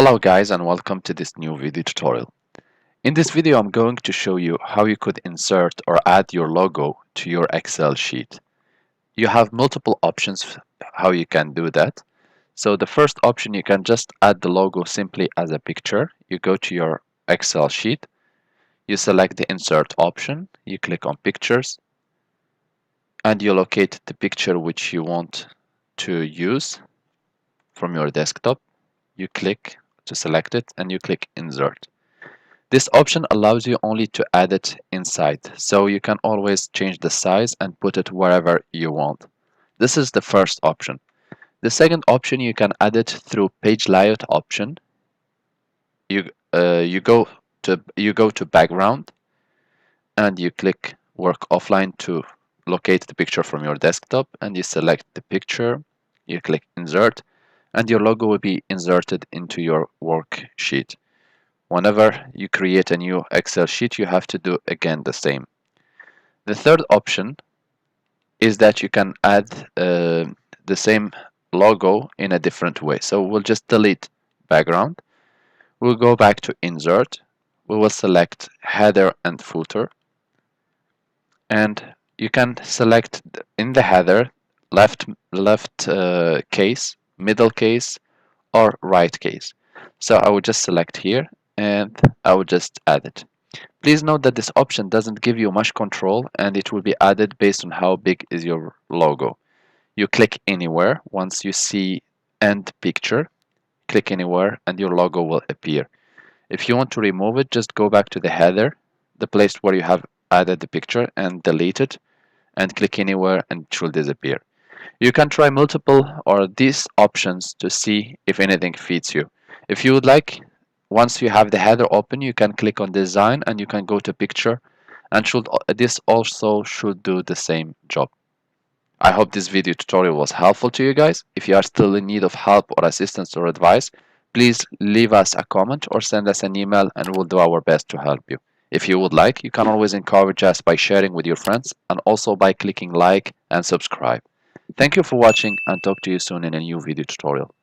Hello guys and welcome to this new video tutorial. In this video I'm going to show you how you could insert or add your logo to your Excel sheet. You have multiple options how you can do that. So the first option, you can just add the logo simply as a picture. You go to your Excel sheet, you select the insert option, you click on pictures, and you locate the picture which you want to use from your desktop. You click to select it and you click insert. This option allows you only to add it inside, so you can always change the size and put it wherever you want. This is the first option. The second option, you can add it through page layout option. You go to background and you click work offline to locate the picture from your desktop, and you select the picture, you click insert, and your logo will be inserted into your worksheet. Whenever you create a new Excel sheet, you have to do again the same. The third option is that you can add the same logo in a different way. So we'll just delete background. We'll go back to insert. We will select header and footer. And you can select in the header left case, middle case, or right case. So I would just select here and I would just add it. Please note that this option doesn't give you much control and it will be added based on how big is your logo. You click anywhere. Once you see end picture, click anywhere and your logo will appear. If you want to remove it, just go back to the header, the place where you have added the picture, and delete it and click anywhere and it will disappear. You can try multiple or these options to see if anything fits you. If you would like, once you have the header open, you can click on design and you can go to picture, and this also should do the same job. I hope this video tutorial was helpful to you guys. If you are still in need of help or assistance or advice, please leave us a comment or send us an email and we'll do our best to help you. If you would like, you can always encourage us by sharing with your friends and also by clicking like and subscribe. Thank you for watching and talk to you soon in a new video tutorial.